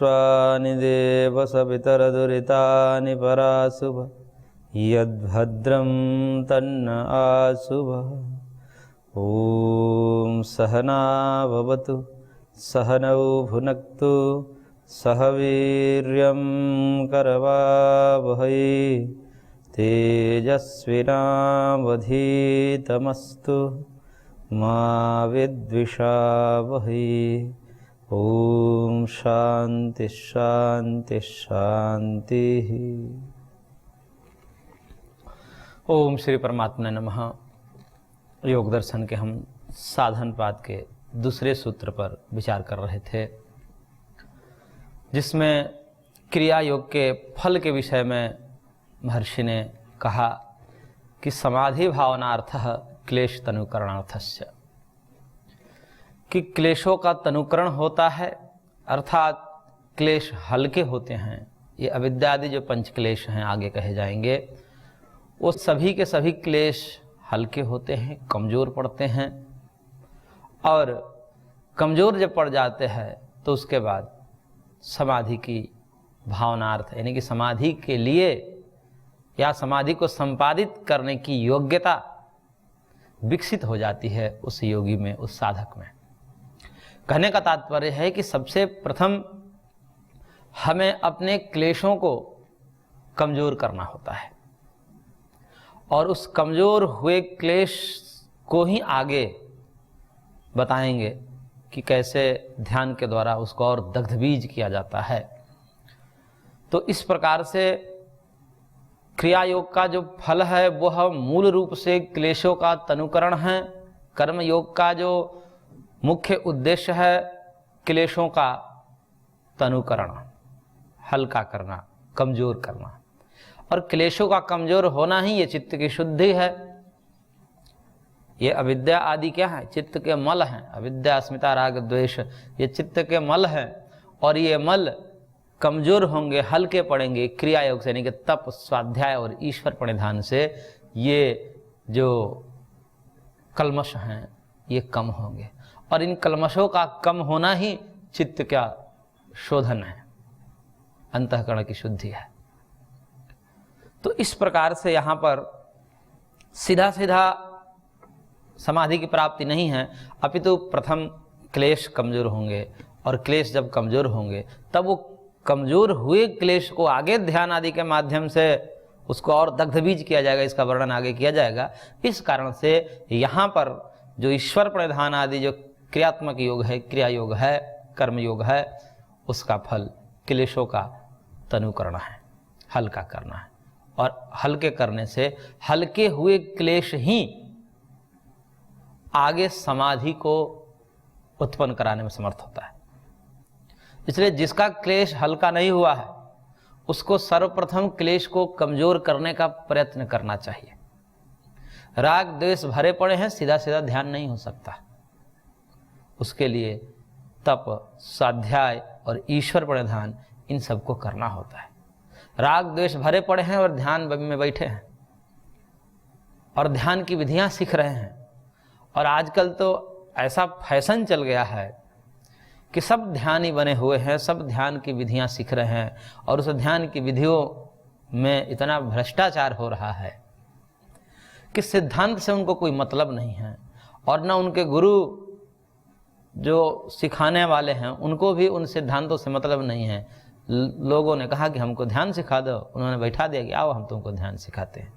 विश्वानि देव सवितरदुरितानि पराशुभ यद्भद्रं तन्न आशुभ। ॐ सहना भवतु सहनौ भुनक्तु सह वीर्यं करवावहै तेजस्विनावधीतमस्तु मा विद्विषावहै। ओम शांति शांति शांति। ओम श्री परमात्मा नमः। योग दर्शन के हम साधन पाद के दूसरे सूत्र पर विचार कर रहे थे, जिसमें क्रिया योग के फल के विषय में महर्षि ने कहा कि समाधि भावनार्थः क्लेश तनुकरणार्थस्य, कि क्लेशों का तनुकरण होता है, अर्थात क्लेश हल्के होते हैं। ये अविद्या आदि जो पंच क्लेश हैं आगे कहे जाएंगे, वो सभी के सभी क्लेश हल्के होते हैं, कमज़ोर पड़ते हैं। और कमज़ोर जब पड़ जाते हैं तो उसके बाद समाधि की भावनार्थ यानी कि समाधि के लिए या समाधि को संपादित करने की योग्यता विकसित हो जाती है उस योगी में, उस साधक में। कहने का तात्पर्य है कि सबसे प्रथम हमें अपने क्लेशों को कमज़ोर करना होता है और उस कमज़ोर हुए क्लेश को ही आगे बताएंगे कि कैसे ध्यान के द्वारा उसको और दग्धबीज किया जाता है। तो इस प्रकार से क्रिया योग का जो फल है वह मूल रूप से क्लेशों का तनुकरण है। कर्म योग का जो मुख्य उद्देश्य है क्लेशों का तनुकरण, हल्का करना, कमज़ोर करना। और क्लेशों का कमज़ोर होना ही ये चित्त की शुद्धि है। ये अविद्या आदि क्या है? चित्त के मल हैं। अविद्या, अस्मिता, राग, द्वेष, ये चित्त के मल हैं। और ये मल कमज़ोर होंगे, हल्के पड़ेंगे क्रिया योग से, यानी कि तप, स्वाध्याय और ईश्वर प्रणिधान से ये जो कल्मश हैं ये कम होंगे। और इन कल्मशों का कम होना ही चित्त का शोधन है, अंतःकरण की शुद्धि है। तो इस प्रकार से यहाँ पर सीधा सीधा समाधि की प्राप्ति नहीं है, अपितु प्रथम क्लेश कमज़ोर होंगे। और क्लेश जब कमज़ोर होंगे तब वो कमज़ोर हुए क्लेश को आगे ध्यान आदि के माध्यम से उसको और दग्धबीज किया जाएगा, इसका वर्णन आगे किया जाएगा। इस कारण से यहाँ पर जो ईश्वर प्रधान आदि जो क्रियात्मक योग है, क्रिया योग है, कर्म योग है, उसका फल क्लेशों का तनुकरण है, हल्का करना है। और हल्के करने से हल्के हुए क्लेश ही आगे समाधि को उत्पन्न कराने में समर्थ होता है। इसलिए जिसका क्लेश हल्का नहीं हुआ है उसको सर्वप्रथम क्लेश को कमज़ोर करने का प्रयत्न करना चाहिए। राग द्वेष भरे पड़े हैं, सीधा सीधा ध्यान नहीं हो सकता। उसके लिए तप, स्वाध्याय और ईश्वर प्रणिधान इन सबको करना होता है। राग द्वेष भरे पड़े हैं और ध्यान में बैठे हैं और ध्यान की विधियां सीख रहे हैं। और आजकल तो ऐसा फैशन चल गया है कि सब ध्यान ही बने हुए हैं, सब ध्यान की विधियां सीख रहे हैं। और उस ध्यान की विधियों में इतना भ्रष्टाचार हो रहा है कि सिद्धांत से उनको कोई मतलब नहीं है। और न उनके गुरु जो सिखाने वाले हैं उनको भी उन सिद्धांतों से मतलब नहीं है। लोगों ने कहा कि हमको ध्यान सिखा दो, उन्होंने बैठा दिया कि आओ हम तुमको ध्यान सिखाते हैं।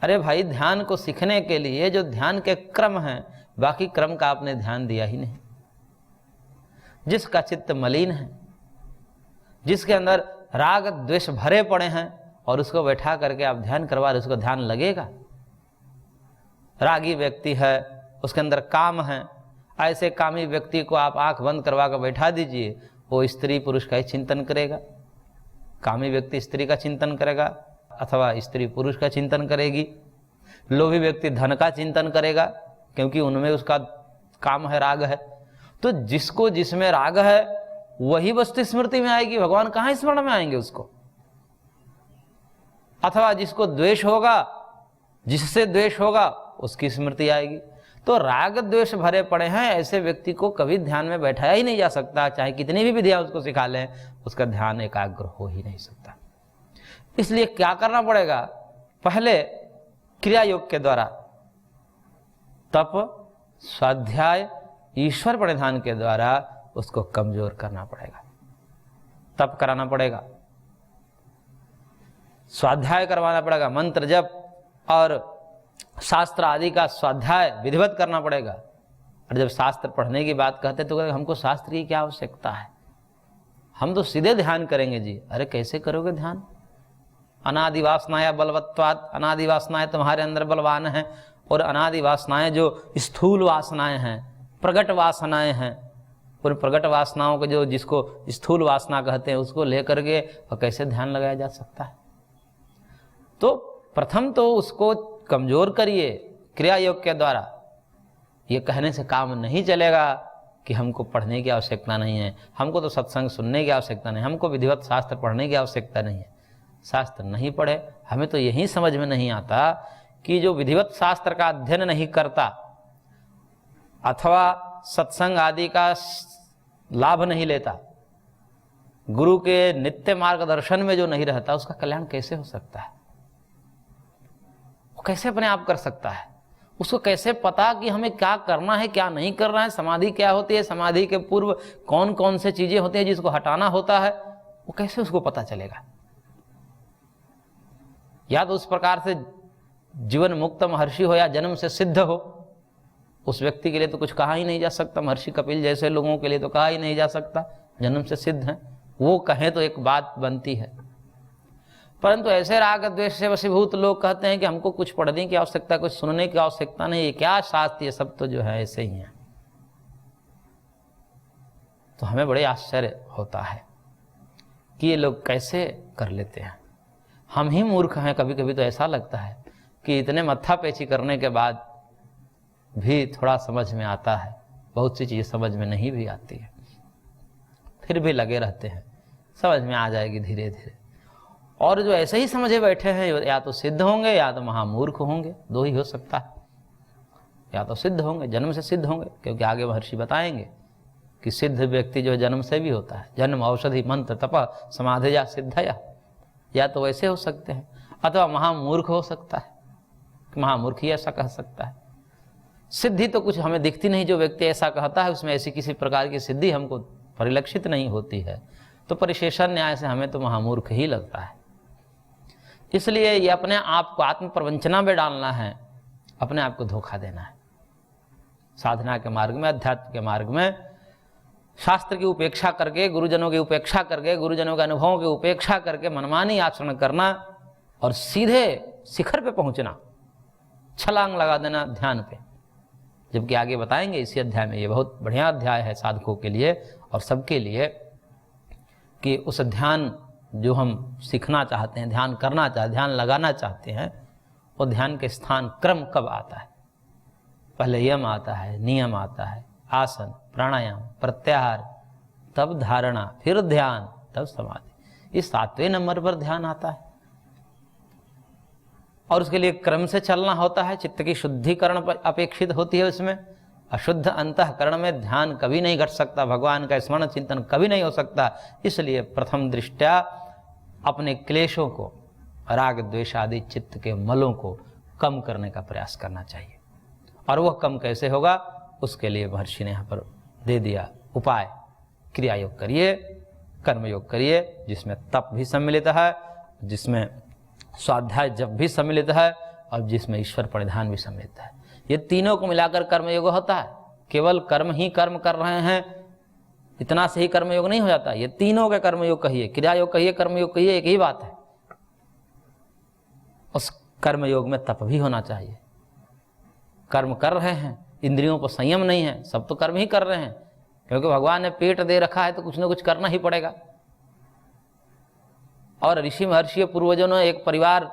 अरे भाई, ध्यान को सीखने के लिए जो ध्यान के क्रम हैं, बाकी क्रम का आपने ध्यान दिया ही नहीं। जिसका चित्त मलिन है, जिसके अंदर राग द्वेष भरे पड़े हैं और उसको बैठा करके आप ध्यान करवा रहे, उसको ध्यान लगेगा? रागी व्यक्ति है, उसके अंदर काम है, ऐसे कामी व्यक्ति को आप आंख बंद करवा कर बैठा दीजिए, वो स्त्री पुरुष का ही चिंतन करेगा। कामी व्यक्ति स्त्री का चिंतन करेगा अथवा स्त्री पुरुष का चिंतन करेगी। लोभी व्यक्ति धन का चिंतन करेगा क्योंकि उनमें उसका काम है, राग है। तो जिसको जिसमें राग है वही वस्तु स्मृति में आएगी, भगवान कहाँ स्मरण में आएंगे उसको। अथवा जिसको द्वेष होगा, जिससे द्वेष होगा उसकी स्मृति आएगी। तो राग द्वेष भरे पड़े हैं ऐसे व्यक्ति को कभी ध्यान में बैठाया ही नहीं जा सकता, चाहे कितनी भी विधियां उसको सिखा लें, उसका ध्यान एकाग्र हो ही नहीं सकता। इसलिए क्या करना पड़ेगा, पहले क्रिया योग के द्वारा तप, स्वाध्याय, ईश्वर प्रणिधान के द्वारा उसको कमजोर करना पड़ेगा। तप कराना पड़ेगा, स्वाध्याय करवाना पड़ेगा, मंत्र जप और शास्त्र आदि का स्वाध्याय विधिवत करना पड़ेगा। और जब शास्त्र पढ़ने की बात कहते तो हमको शास्त्र की क्या आवश्यकता है, हम तो सीधे ध्यान करेंगे जी। अरे कैसे करोगे ध्यान, अनादि वासनाएं बलवत्वात्, अनादि वासनाएं तुम्हारे अंदर बलवान हैं, और अनादि वासनाएं जो स्थूल वासनाएं हैं, प्रगट वासनाएं हैं, उन प्रगट वासनाओं को जो जिसको स्थूल वासना कहते हैं उसको लेकर के और कैसे ध्यान लगाया जा सकता है। तो प्रथम तो उसको कमजोर करिए क्रिया योग के द्वारा। ये कहने से काम नहीं चलेगा कि हमको पढ़ने की आवश्यकता नहीं है, हमको तो सत्संग सुनने की आवश्यकता नहीं, हमको विधिवत शास्त्र पढ़ने की आवश्यकता नहीं है। शास्त्र नहीं पढ़े, हमें तो यही समझ में नहीं आता कि जो विधिवत शास्त्र का अध्ययन नहीं करता अथवा सत्संग आदि का लाभ नहीं लेता, गुरु के नित्य मार्गदर्शन में जो नहीं रहता, उसका कल्याण कैसे हो सकता है, वो कैसे अपने आप कर सकता है, उसको कैसे पता कि हमें क्या करना है क्या नहीं करना है, समाधि क्या होती है, समाधि के पूर्व कौन कौन से चीजें होती हैं जिसको हटाना होता है, वो कैसे उसको पता चलेगा। या तो उस प्रकार से जीवन मुक्त महर्षि हो या जन्म से सिद्ध हो, उस व्यक्ति के लिए तो कुछ कहा ही नहीं जा सकता। महर्षि कपिल जैसे लोगों के लिए तो कहा ही नहीं जा सकता, जन्म से सिद्ध हैं, वो कहें तो एक बात बनती है। परंतु ऐसे राग द्वेष से वशीभूत लोग कहते हैं कि हमको कुछ पढ़ने की आवश्यकता, कुछ सुनने की आवश्यकता नहीं, ये क्या शास्त्र, ये सब तो जो है ऐसे ही है। तो हमें बड़े आश्चर्य होता है कि ये लोग कैसे कर लेते हैं। हम ही मूर्ख हैं, कभी कभी तो ऐसा लगता है कि इतने मत्था पेची करने के बाद भी थोड़ा समझ में आता है, बहुत सी चीजें समझ में नहीं भी आती है, फिर भी लगे रहते हैं, समझ में आ जाएगी धीरे धीरे। और जो ऐसे ही समझे बैठे हैं या तो सिद्ध होंगे या तो महामूर्ख होंगे, दो ही हो सकता है। या तो सिद्ध होंगे, जन्म से सिद्ध होंगे, क्योंकि आगे महर्षि बताएंगे कि सिद्ध व्यक्ति जो जन्म से भी होता है, जन्म औषधि मंत्र तप समाधि या सिद्धया, या तो वैसे हो सकते हैं, अथवा महामूर्ख हो सकता है, महामूर्ख ही ऐसा कह सकता है। सिद्धि तो कुछ हमें दिखती नहीं, जो व्यक्ति ऐसा कहता है उसमें ऐसी किसी प्रकार की सिद्धि हमको परिलक्षित नहीं होती है, तो परिशेषण न्याय से हमें तो महामूर्ख ही लगता है। इसलिए ये अपने आप को आत्म प्रवंचना में डालना है, अपने आप को धोखा देना है। साधना के मार्ग में, अध्यात्म के मार्ग में शास्त्र की उपेक्षा करके, गुरुजनों की उपेक्षा करके, गुरुजनों के अनुभवों की उपेक्षा करके मनमानी आचरण करना और सीधे शिखर पे पहुंचना, छलांग लगा देना ध्यान पे। जबकि आगे बताएंगे इसी अध्याय में, ये बहुत बढ़िया अध्याय है साधकों के लिए और सबके लिए, कि उस ध्यान जो हम सीखना चाहते हैं, ध्यान करना चाहते, ध्यान लगाना चाहते हैं, वो ध्यान के स्थान क्रम कब आता है। पहले यम आता है, नियम आता है, आसन, प्राणायाम, प्रत्याहार, तब धारणा, फिर ध्यान, तब समाधि। इस 7वें नंबर पर ध्यान आता है और उसके लिए क्रम से चलना होता है। चित्त की शुद्धिकरण अपेक्षित होती है उसमें। अशुद्ध अंतःकरण में ध्यान कभी नहीं घट सकता, भगवान का स्मरण चिंतन कभी नहीं हो सकता। इसलिए प्रथम दृष्टया अपने क्लेशों को, राग द्वेष आदि चित्त के मलों को कम करने का प्रयास करना चाहिए। और वह कम कैसे होगा, उसके लिए महर्षि ने यहाँ पर दे दिया उपाय। क्रिया योग करिए, कर्म योग करिए, जिसमें तप भी सम्मिलित है, जिसमें स्वाध्याय जप भी सम्मिलित है और जिसमें ईश्वर परिधान भी सम्मिलित है। ये तीनों को मिलाकर कर्मयोग होता है। केवल कर्म ही कर्म कर रहे हैं इतना से ही कर्मयोग नहीं हो जाता। ये तीनों के कर्मयोग कहिए, क्रिया योग कहिए, कर्मयोग कहिए, एक ही बात है। उस कर्मयोग में तप भी होना चाहिए। कर्म कर रहे हैं, इंद्रियों पर संयम नहीं है, सब तो कर्म ही कर रहे हैं, क्योंकि भगवान ने पेट दे रखा है तो कुछ ना कुछ करना ही पड़ेगा। और ऋषि महर्षि पूर्वजों ने एक परिवार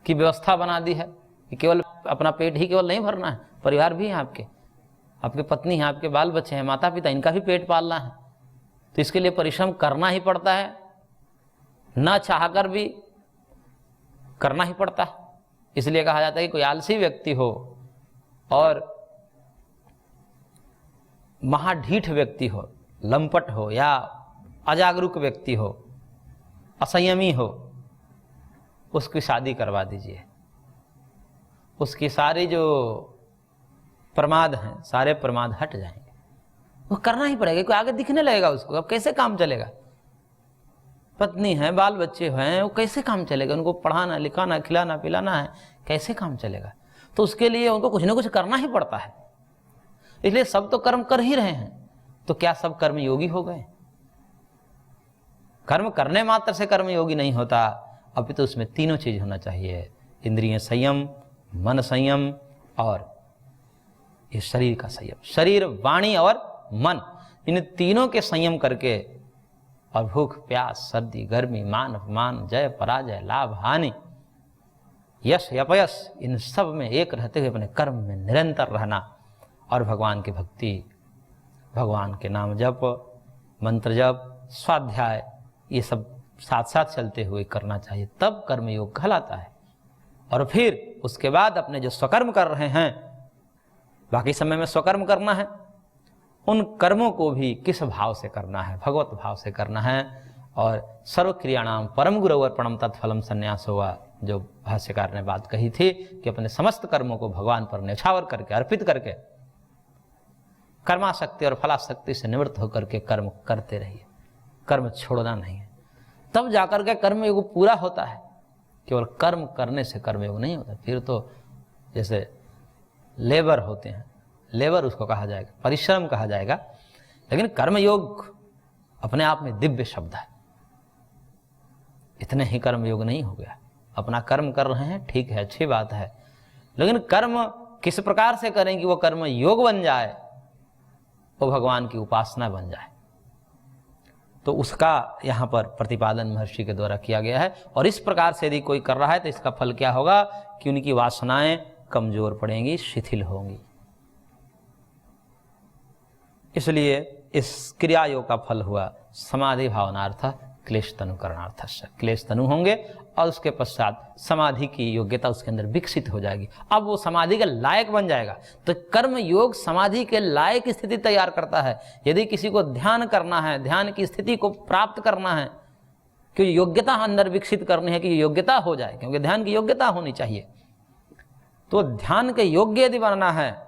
की व्यवस्था बना दी है कि केवल अपना पेट ही केवल नहीं भरना है, परिवार भी है, आपके पत्नी है, आपके बाल बच्चे हैं, माता पिता, इनका भी पेट पालना है। तो इसके लिए परिश्रम करना ही पड़ता है, न चाहकर भी करना ही पड़ता है। इसलिए कहा जाता है कि कोई आलसी व्यक्ति हो और महाढीठ व्यक्ति हो, लंपट हो या अजागरूक व्यक्ति हो, असंयमी हो, उसकी शादी करवा दीजिए। उसकी सारी जो प्रमाद हैं, सारे प्रमाद हट जाएंगे। वो करना ही पड़ेगा, कोई आगे दिखने लगेगा उसको। अब कैसे काम चलेगा? पत्नी है, बाल बच्चे हैं, वो कैसे काम चलेगा? उनको पढ़ाना लिखाना खिलाना पिलाना है, कैसे काम चलेगा? तो उसके लिए उनको कुछ ना कुछ करना ही पड़ता है। इसलिए सब तो कर्म कर ही रहे हैं, तो क्या सब कर्म योगी हो गए? कर्म करने मात्र से कर्म योगी नहीं होता, अभी तो उसमें तीनों चीज होना चाहिए। इंद्रिय संयम, मन संयम और ये शरीर का संयम। शरीर, वाणी और मन, इन तीनों के संयम करके, और भूख प्यास, सर्दी गर्मी, मान अपमान, जय पराजय, लाभ हानि, यश अपयश, इन सब में एक रहते हुए अपने कर्म में निरंतर रहना और भगवान की भक्ति, भगवान के नाम जप, मंत्र जप, स्वाध्याय, ये सब साथ साथ चलते हुए करना चाहिए। तब कर्मयोग कहलाता है। और फिर उसके बाद अपने जो स्वकर्म कर रहे हैं, बाकी समय में स्वकर्म करना है, उन कर्मों को भी किस भाव से करना है? भगवत भाव से करना है। और सर्व क्रियाणाम परम गुरु अर्पणम तत्फलम संन्यास हुआ, जो भाष्यकार ने बात कही थी कि अपने समस्त कर्मों को भगवान पर न्यौछावर करके, अर्पित करके, कर्माशक्ति और फलाशक्ति से निवृत्त होकर के कर्म करते रहिए। कर्म छोड़ना नहीं है, तब जाकर के कर्मयोग पूरा होता है। केवल कर्म करने से कर्मयोग नहीं होता। फिर तो जैसे लेबर होते हैं, लेबर उसको कहा जाएगा, परिश्रम कहा जाएगा। लेकिन कर्मयोग अपने आप में दिव्य शब्द है। इतने ही कर्मयोग नहीं हो गया। अपना कर्म कर रहे हैं, ठीक है, अच्छी बात है, लेकिन कर्म किस प्रकार से करें कि वो कर्म योग बन जाए, वो भगवान की उपासना बन जाए। तो उसका यहाँ पर प्रतिपादन महर्षि के द्वारा किया गया है। और इस प्रकार से यदि कोई कर रहा है तो इसका फल क्या होगा कि उनकी वासनाएं कमजोर पड़ेंगी, शिथिल होंगी। इसलिए इस क्रिया योग का फल हुआ समाधि भावनार्थ क्लेश तनुकरणार्थ। क्लेश तनु होंगे और उसके पश्चात समाधि की योग्यता उसके अंदर विकसित हो जाएगी। अब वो समाधि के लायक बन जाएगा। तो कर्म योग समाधि के लायक स्थिति तैयार करता है। यदि किसी को ध्यान करना है, ध्यान की स्थिति को प्राप्त करना है, कि योग्यता अंदर विकसित करनी है कि योग्यता हो जाए, क्योंकि ध्यान की योग्यता होनी चाहिए। तो ध्यान के योग्य यदि बनना है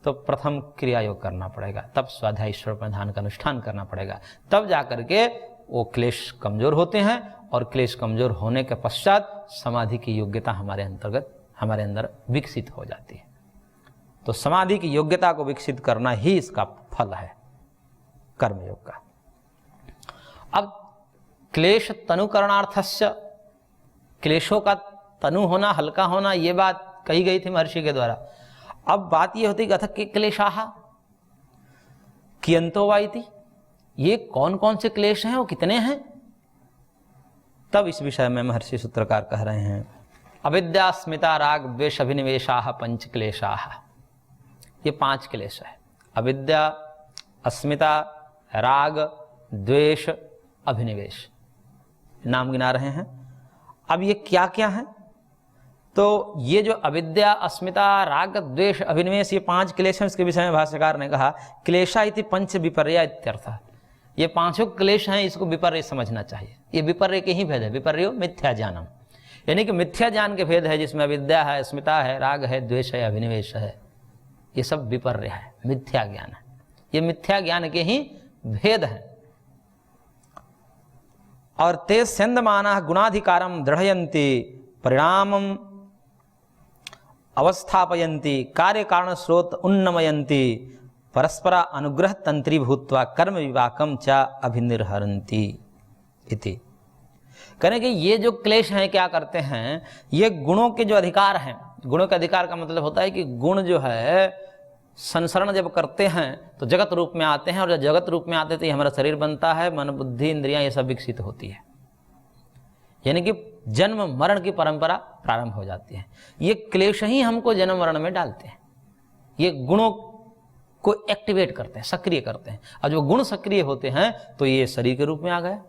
तो प्रथम क्रिया योग करना पड़ेगा, तब स्वाध्याय ईश्वर पर ध्यान का अनुष्ठान करना पड़ेगा, तब जाकर के वो क्लेश कमजोर होते हैं। और क्लेश कमजोर होने के पश्चात समाधि की योग्यता हमारे अंदर विकसित हो जाती है। तो समाधि की योग्यता को विकसित करना ही इसका फल है कर्मयोग का। अब क्लेश तनुकरणार्थस्य, क्लेशों का तनु होना, हल्का होना, ये बात कही गई थी महर्षि के द्वारा। अब बात ये होती कि अथ के क्लेशाः कियंतो वा इति, ये कौन कौन से क्लेश हैं, वो कितने हैं? तब इस विषय में महर्षि सूत्रकार कह रहे हैं, अविद्या अस्मिता राग द्वेष अभिनिवेशाः पंच क्लेशाः। ये 5 क्लेश है। अविद्या, अस्मिता, राग, द्वेष, अभिनिवेश, नाम गिना रहे हैं। अब ये क्या क्या है? तो ये जो अविद्या, अस्मिता, राग, द्वेष, अभिनिवेश, ये 5 क्लेश हैं। इसके विषय में भाष्यकार ने कहा क्लेशा इति पंच विपर्य इत्यर्थ। ये 5 क्लेश हैं, इसको विपर्य समझना चाहिए। ये विपर्य के ही भेद है। विपर्यो मिथ्या ज्ञानम, यानी कि मिथ्या ज्ञान के भेद है, जिसमें अविद्या है, अस्मिता है, राग है, द्वेष है, अभिनिवेश है। ये सब विपर्य है, मिथ्या ज्ञान है। ये मिथ्या ज्ञान के ही भेद हैं। और ते स्यन्दमानः गुणाधिकारं दृढ़यन्ति परिणामं अवस्थापयन्ति कार्य कारण स्रोत उन्नमयन्ति परस्पर अनुग्रह तंत्री भूत्वा कर्म विवाकम च अभिनिर्हरन्ति इति। कहने कि ये जो क्लेश हैं क्या करते हैं, ये गुणों के जो अधिकार हैं। गुणों के अधिकार का मतलब होता है कि गुण जो है संसरण जब करते हैं तो जगत रूप में आते हैं, और जब जगत रूप में आते तो हमारा शरीर बनता है, मन बुद्धि इंद्रियां ये सब विकसित होती है। यानी कि जन्म मरण की परंपरा प्रारंभ हो जाती है। ये क्लेश ही हमको जन्म मरण में डालते हैं। ये गुणों को एक्टिवेट करते हैं, सक्रिय करते हैं। और जो गुण सक्रिय होते हैं तो ये शरीर के रूप में आ गया,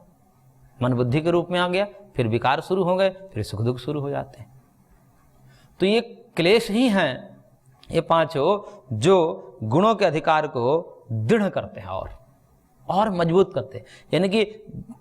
मन बुद्धि के रूप में आ गया, फिर विकार शुरू हो गए, फिर सुख दुख शुरू हो जाते हैं। तो ये क्लेश ही हैं ये पांचों जो गुणों के अधिकार को दृढ़ करते हैं और मजबूत करते हैं। यानी कि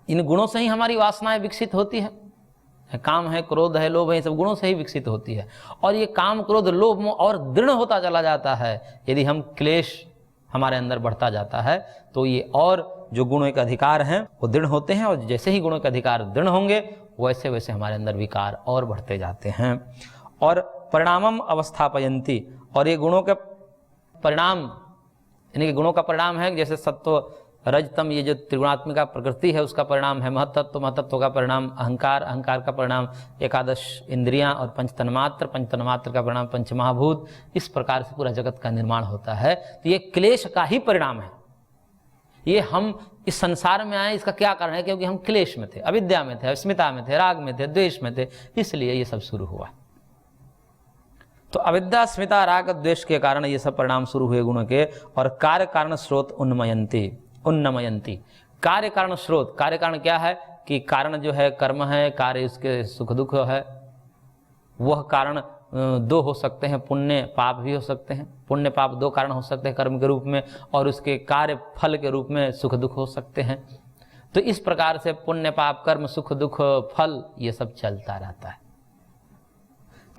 इन गुणों से ही हमारी वासनाएं विकसित होती है। काम है, क्रोध है, लोभ है, ये सब गुणों से ही विकसित होती है। और ये काम, क्रोध, लोभ और दृढ़ होता चला जाता है। यदि हम क्लेश हमारे अंदर बढ़ता जाता है तो ये और जो गुणों के अधिकार हैं वो दृढ़ होते हैं, और जैसे ही गुणों के अधिकार दृढ़ होंगे वैसे वैसे हमारे अंदर विकार और बढ़ते जाते हैं। और परिणामम अवस्थापयंती, और ये गुणों के परिणाम, यानी कि गुणों का परिणाम है जैसे सत्व, रजतम, ये जो त्रिगुणात्मिका प्रकृति है उसका परिणाम है महत्त्व, महत्त्व का परिणाम अहंकार, अहंकार का परिणाम एकादश इंद्रियां, और पंचतन्मात्र, पंचतन्मात्र का परिणाम पंचमहाभूत। इस प्रकार से पूरा जगत का निर्माण होता है। तो ये क्लेश का ही परिणाम है। ये हम इस संसार में आए, इसका क्या कारण है? क्योंकि हम क्लेश में थे, अविद्या में थे, अस्मिता में थे, राग में थे, द्वेष में थे, इसलिए ये सब शुरू हुआ। तो अविद्या, अस्मिता, राग, द्वेष के कारण ये सब परिणाम शुरू हुए गुणों के। और कार्य कारण स्रोत उन्नमयंती। कार्य कारण स्रोत, कार्य कारण क्या है कि कारण जो है कर्म है, कार्य उसके सुख दुख है। वह कारण दो हो सकते हैं, पुण्य पाप भी हो सकते हैं। पुण्य पाप दो कारण हो सकते हैं कर्म के रूप में, और उसके कार्य फल के रूप में सुख दुख हो सकते हैं। तो इस प्रकार से पुण्य पाप कर्म सुख दुख फल ये सब चलता रहता है।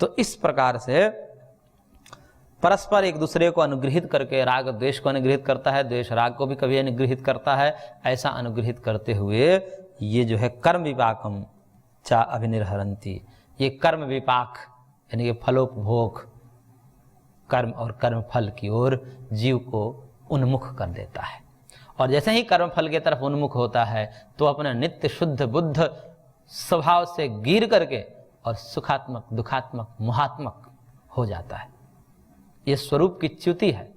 तो इस प्रकार से परस्पर एक दूसरे को अनुग्रहित करके, राग द्वेष को अनुग्रहित करता है, द्वेष राग को भी कभी अनुग्रहित करता है। ऐसा अनुग्रहित करते हुए ये जो है कर्म विपाकम चा अभिनिर्हरंती, ये कर्म विपाक यानी कि फलोपभोग, कर्म और कर्म फल की ओर जीव को उन्मुख कर देता है। और जैसे ही कर्म फल की तरफ उन्मुख होता है तो अपना नित्य शुद्ध बुद्ध स्वभाव से गिर करके और सुखात्मक, दुखात्मक, मोहात्मक हो जाता है। ये स्वरूप की च्युति है।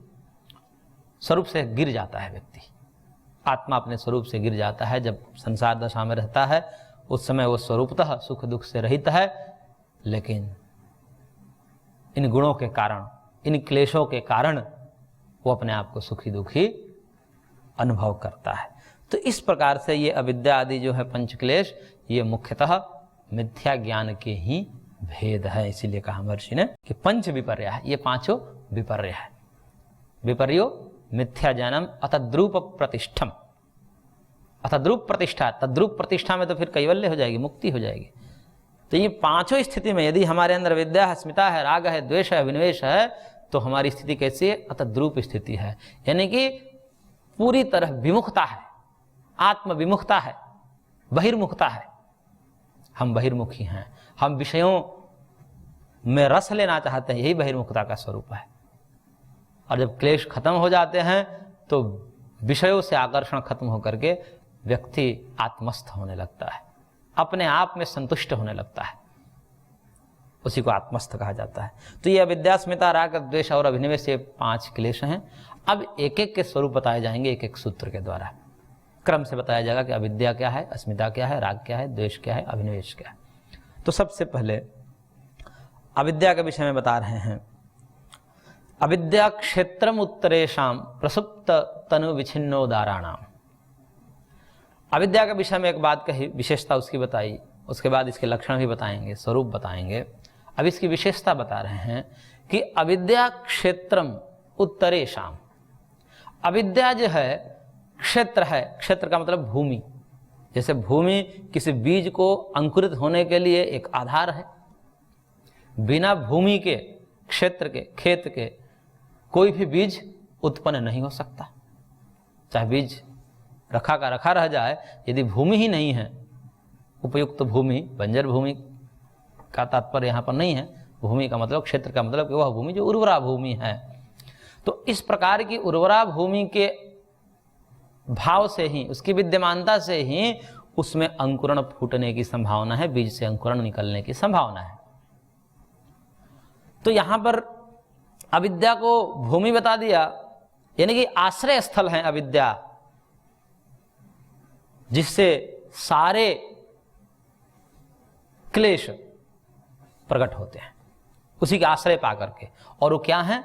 स्वरूप से गिर जाता है व्यक्ति, आत्मा अपने स्वरूप से गिर जाता है। जब संसार दशा में रहता है उस समय वो स्वरूपतः सुख दुख से रहित है, लेकिन इन गुणों के कारण, इन क्लेशों के कारण वो अपने आप को सुखी दुखी अनुभव करता है। तो इस प्रकार से ये अविद्या आदि जो है पंचक्लेश, ये मुख्यतः मिथ्या ज्ञान के ही भेद है। इसीलिए कहा महर्षि ने कि पंच विपर्य है, ये पांचों विपर्य है। विपर्यो मिथ्या ज्ञानम अतद्रूप प्रतिष्ठम, अतद्रूप प्रतिष्ठा, तद्रूप प्रतिष्ठा में तो फिर कैवल्य हो जाएगी, मुक्ति हो जाएगी। तो ये पांचों स्थिति में यदि हमारे अंदर विद्या है, अस्मिता है, राग है, द्वेष है, अभिनिवेश है, तो हमारी स्थिति कैसी है? अतद्रूप स्थिति है। यानी कि पूरी तरह विमुखता है, आत्म विमुखता है, बहिर्मुखता है। हम बहिर्मुखी हैं, हम विषयों में रस लेना चाहते हैं, यही बहिर्मुखता का स्वरूप है। और जब क्लेश खत्म हो जाते हैं तो विषयों से आकर्षण खत्म होकर के व्यक्ति आत्मस्थ होने लगता है, अपने आप में संतुष्ट होने लगता है, उसी को आत्मस्थ कहा जाता है। तो ये अविद्या, अस्मिता, राग, द्वेष और अभिनिवेश, ये पांच क्लेश हैं। अब एक एक के स्वरूप बताए जाएंगे एक एक सूत्र के द्वारा। क्रम से बताया जाएगा कि अविद्या क्या है, अस्मिता क्या है, राग क्या है, द्वेष क्या है, अभिनिवेश क्या है। तो सबसे पहले अविद्या के विषय में बता रहे हैं। अविद्या क्षेत्रम उत्तरेशाम प्रसुप्त तनु विच्छिन्नोदाराणाम। अविद्या के विषय में एक बात कही, विशेषता उसकी बताई, उसके बाद इसके लक्षण भी बताएंगे, स्वरूप बताएंगे। अब इसकी विशेषता बता रहे हैं कि अविद्या क्षेत्रम उत्तरेशाम। अविद्या जो है क्षेत्र है, क्षेत्र का मतलब भूमि। जैसे भूमि किसी बीज को अंकुरित होने के लिए एक आधार है, बिना भूमि के, क्षेत्र के, खेत के कोई भी बीज उत्पन्न नहीं हो सकता। चाहे बीज रखा का रखा रह जाए, यदि भूमि ही नहीं है, उपयुक्त भूमि, बंजर भूमि का तात्पर्य यहाँ पर नहीं है। भूमि का मतलब, क्षेत्र का मतलब कि वह भूमि जो उर्वरा भूमि है। तो इस प्रकार की उर्वरा भूमि के भाव से ही, उसकी विद्यमानता से ही उसमें अंकुरण फूटने की संभावना है, बीज से अंकुरण निकलने की संभावना है। तो यहां पर अविद्या को भूमि बता दिया, यानी कि आश्रय स्थल है अविद्या, जिससे सारे क्लेश प्रकट होते हैं, उसी के आश्रय पा करके। और वो क्या है?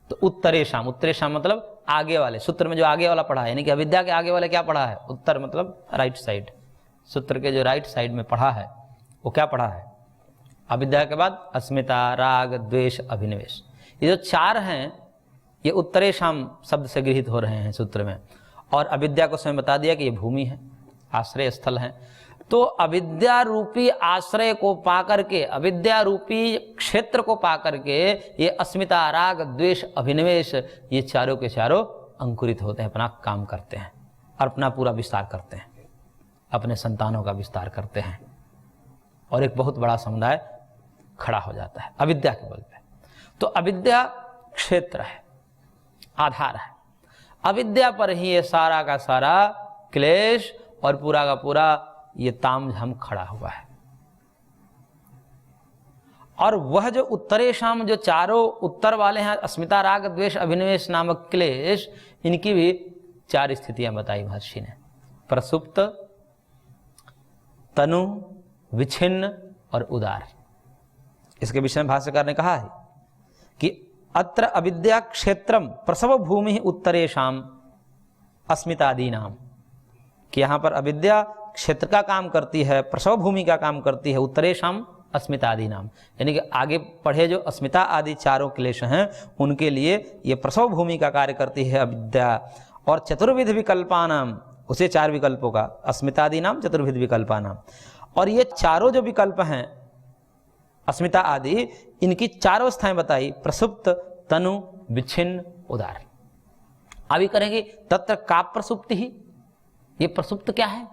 तो उत्तरेशाम, उत्तरेशाम मतलब आगे वाले। सूत्र में जो आगे वाला पढ़ा है, यानी कि अविद्या के आगे वाले क्या पढ़ा है? उत्तर मतलब राइट साइड। सूत्र के जो राइट साइड में पढ़ा है वो क्या पढ़ा है? अविद्या के बाद अस्मिता, राग, द्वेष, अभिनिवेश, ये जो चार हैं ये उत्तरेषाम शब्द से गृहीत हो रहे हैं सूत्र में, और अविद्या को स्वयं बता दिया कि ये भूमि है, आश्रय स्थल है। तो अविद्या रूपी आश्रय को पाकर के, अविद्या रूपी क्षेत्र को पाकर के ये अस्मिता, राग, द्वेष, अभिनिवेश, ये चारों के चारों अंकुरित होते हैं, अपना काम करते हैं और अपना पूरा विस्तार करते हैं, अपने संतानों का विस्तार करते हैं, और एक बहुत बड़ा समुदाय खड़ा हो जाता है अविद्या के बल पे। तो अविद्या क्षेत्र है, आधार है। अविद्या पर ही ये सारा का सारा क्लेश और पूरा का पूरा ये तामझाम खड़ा हुआ है। और वह जो उत्तरेषाम, जो चारों उत्तर वाले हैं, अस्मिता, राग, द्वेष, अभिनिवेश नामक क्लेश, इनकी भी चार स्थितियां बताई महर्षि ने, प्रसुप्त, तनु, विच्छिन्न और उदार। इसके विषय में भाष्यकार ने कहा है कि अत्र अविद्या क्षेत्रम प्रसव भूमि उत्तरेषाम अस्मितादि नाम, कि यहाँ पर अविद्या क्षेत्र का काम करती है, प्रसव भूमि का काम करती है, उत्तरेषाम अस्मितादि नाम, यानी कि आगे पढ़े जो अस्मिता आदि चारों क्लेश हैं उनके लिए ये प्रसव भूमि का कार्य करती है अविद्या। और चतुर्विध विकल्पानाम, उसे चार विकल्पों का, अस्मितादि नाम, चतुर्विध विकल्पानाम, और ये चारों जो विकल्प हैं अस्मिता आदि, इनकी चार अवस्थाएं बताई, प्रसुप्त, तनु, विच्छिन्न, उदार। अभी करेंगे तत्र का प्रसुप्ति ही, ये प्रसुप्त क्या है,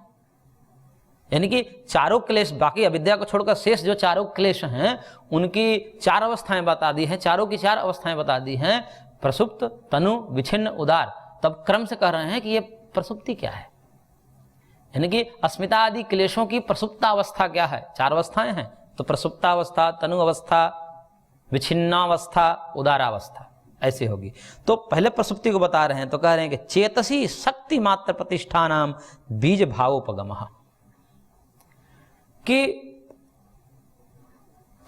यानी कि चारों क्लेश, बाकी अविद्या को छोड़कर शेष जो चारों क्लेश हैं उनकी चार अवस्थाएं बता दी हैं, चारों की चार अवस्थाएं बता दी हैं, प्रसुप्त, तनु, विच्छिन्न, उदार। तब क्रम से कह रहे हैं कि ये प्रसुप्ति क्या है, यानी कि अस्मिता आदि क्लेशों की प्रसुप्तावस्था क्या है। चार अवस्थाएं हैं, तो प्रसुप्तावस्था, तनु अवस्था, विच्छिन्नावस्था, उदारावस्था, ऐसे होगी। तो पहले प्रसुप्ति को बता रहे हैं, तो कह रहे हैं कि चेतसी शक्ति मात्र प्रतिष्ठानाम बीज भावोपगमः, कि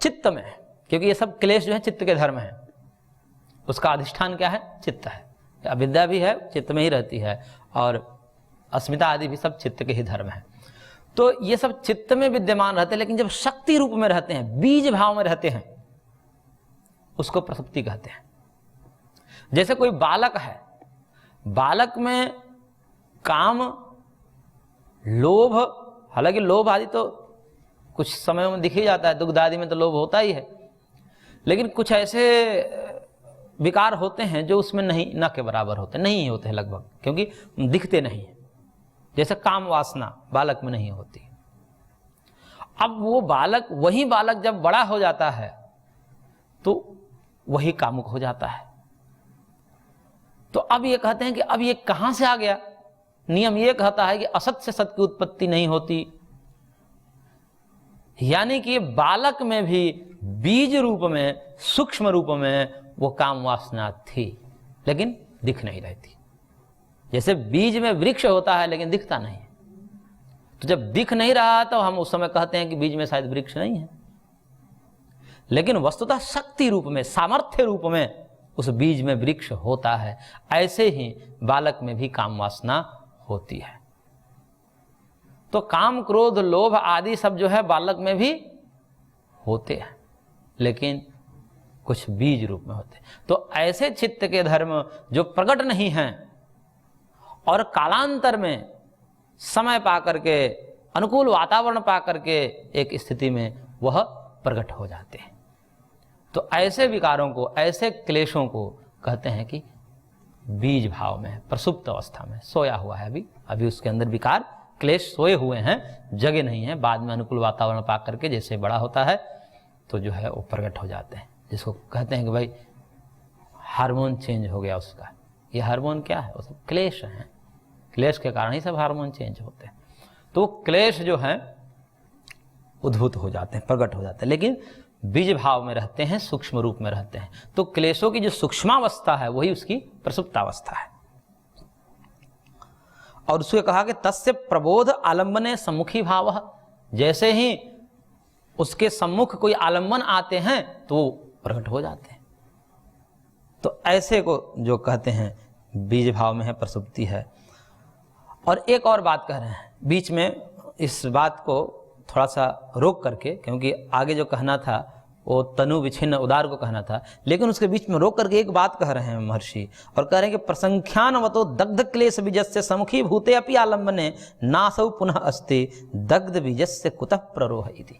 चित्त में, क्योंकि ये सब क्लेश जो है चित्त के धर्म है, उसका अधिष्ठान क्या है, चित्त है। अविद्या भी है, चित्त में ही रहती है, और अस्मिता आदि भी सब चित्त के ही धर्म है। तो ये सब चित्त में विद्यमान रहते हैं, लेकिन जब शक्ति रूप में रहते हैं, बीज भाव में रहते हैं, उसको प्रसुप्ति कहते हैं। जैसे कोई बालक है, बालक में काम, लोभ, हालांकि लोभ आदि तो कुछ समय में दिख ही जाता है, दुग्ध आदि में तो लोभ होता ही है, लेकिन कुछ ऐसे विकार होते हैं जो उसमें नहीं, न के बराबर होते, नहीं होते हैं लगभग, क्योंकि दिखते नहीं है। जैसे काम वासना बालक में नहीं होती। अब वो बालक, वही बालक जब बड़ा हो जाता है तो वही कामुक हो जाता है। तो अब ये कहते हैं कि अब ये कहां से आ गया। नियम ये कहता है कि असत से सत की उत्पत्ति नहीं होती, यानी कि बालक में भी बीज रूप में, सूक्ष्म रूप में वो काम वासना थी, लेकिन दिख नहीं रहती। जैसे बीज में वृक्ष होता है लेकिन दिखता नहीं, तो जब दिख नहीं रहा तो हम उस समय कहते हैं कि बीज में शायद वृक्ष नहीं है, लेकिन वस्तुतः शक्ति रूप में, सामर्थ्य रूप में उस बीज में वृक्ष होता है। ऐसे ही बालक में भी काम वासना होती है। तो काम, क्रोध, लोभ आदि सब जो है बालक में भी होते हैं, लेकिन कुछ बीज रूप में होते हैं। तो ऐसे चित्त के धर्म जो प्रकट नहीं हैं और कालांतर में समय पा करके, अनुकूल वातावरण पा करके एक स्थिति में वह प्रकट हो जाते हैं, तो ऐसे विकारों को, ऐसे क्लेशों को कहते हैं कि बीज भाव में है, प्रसुप्त अवस्था में सोया हुआ है। अभी उसके अंदर विकार, क्लेश सोए हुए हैं, जगे नहीं हैं। बाद में अनुकूल वातावरण पा करके जैसे बड़ा होता है तो जो है वो प्रकट हो जाते हैं, जिसको कहते हैं कि भाई हार्मोन चेंज हो गया उसका। ये हार्मोन क्या है, वो सब क्लेश हैं, क्लेश के कारण ही सब हार्मोन चेंज होते हैं। तो क्लेश जो है उद्भूत हो जाते हैं, प्रकट हो जाते हैं, लेकिन बीज भाव में रहते हैं, सूक्ष्म रूप में रहते हैं। तो क्लेशों की जो सूक्ष्मावस्था है वही उसकी प्रसुप्तावस्था है। और उसको कहा कि तस्य प्रबोध आलम्बने सम्मुखी भाव, जैसे ही उसके सम्मुख कोई आलम्बन आते हैं तो वो प्रकट हो जाते हैं। तो ऐसे को जो कहते हैं बीज भाव में है, प्रसुप्ति है। और एक और बात कह रहे हैं बीच में, इस बात को थोड़ा सा रोक करके, क्योंकि आगे जो कहना था वो तनु विच्छिन्न उदार को कहना था, लेकिन उसके बीच में रोक करके एक बात कह रहे हैं महर्षि, और कह रहे हैं कि प्रसंख्यानवतो दग्ध क्लेश बीजस्य समुखी भूते अपि आलम्बने नासौ पुनः अस्ति दग्ध बीजस्य कुतः प्ररोह इति।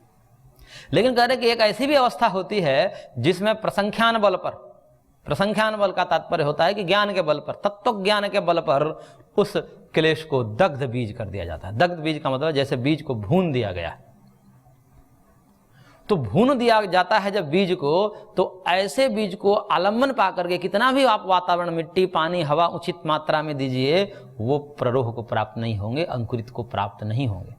लेकिन कह रहे हैं कि एक ऐसी भी अवस्था होती है जिसमें प्रसंख्यान बल पर, प्रसंख्यान बल का तात्पर्य होता है कि ज्ञान के बल पर, तत्व ज्ञान के बल पर उस क्लेश को दग्ध बीज कर दिया जाता है। दग्ध बीज का मतलब जैसे बीज को भून दिया गया, तो भून दिया जाता है जब बीज को, तो ऐसे बीज को आलम्बन पा करके कितना भी आप वातावरण, मिट्टी, पानी, हवा उचित मात्रा में दीजिए, वो प्ररोह को प्राप्त नहीं होंगे, अंकुरित को प्राप्त नहीं होंगे।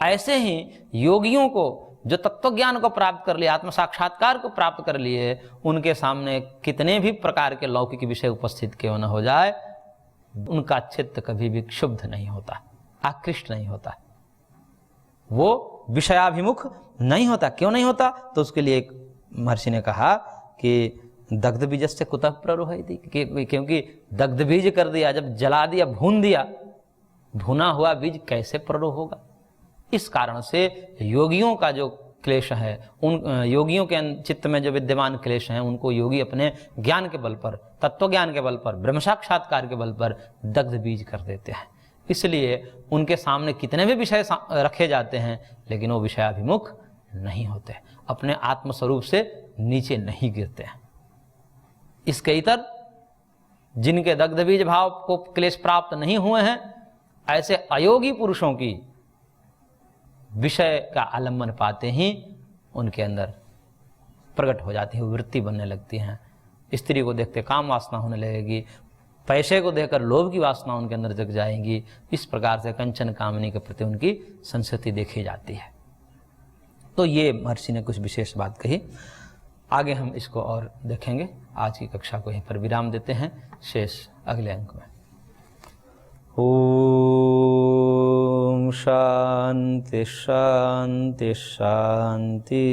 ऐसे ही योगियों को जो तत्व ज्ञान को प्राप्त कर लिए, आत्म साक्षात्कार को प्राप्त कर लिए, उनके सामने कितने भी प्रकार के लौकिक विषय उपस्थित क्यों न हो जाए, उनका चित्त कभी भी क्षुब्ध नहीं होता, आकृष्ट नहीं होता, वो विषयाभिमुख नहीं होता। क्यों नहीं होता? तो उसके लिए एक महर्षि ने कहा कि दग्ध बीज से कुतः प्ररोह इति, क्योंकि दग्ध बीज कर दिया, जब जला दिया, भून दिया, भुना हुआ बीज कैसे प्ररोह होगा। इस कारण से योगियों का जो क्लेश है, उन योगियों के चित्त में जो विद्यमान क्लेश हैं, उनको योगी अपने ज्ञान के बल पर, तत्व ज्ञान के बल पर, ब्रह्म साक्षात्कार के बल पर दग्ध बीज कर देते हैं। इसलिए उनके सामने कितने भी विषय रखे जाते हैं, लेकिन वो विषयाभिमुख नहीं होते, अपने आत्मस्वरूप से नीचे नहीं गिरते हैं। इसके इतर जिनके दग्ध बीज भाव को क्लेश प्राप्त नहीं हुए हैं, ऐसे अयोगी पुरुषों की विषय का आलम्बन पाते ही उनके अंदर प्रकट हो जाती है, वृत्ति बनने लगती है। स्त्री को देखते काम वासना होने लगेगी, पैसे को देखकर लोभ की वासना उनके अंदर जग जाएंगी। इस प्रकार से कंचन कामनी के प्रति उनकी संस्कृति देखी जाती है। तो ये महर्षि ने कुछ विशेष बात कही, आगे हम इसको और देखेंगे। आज की कक्षा को यहीं पर विराम देते हैं, शेष अगले अंक में। ओम शांति शांति शांति।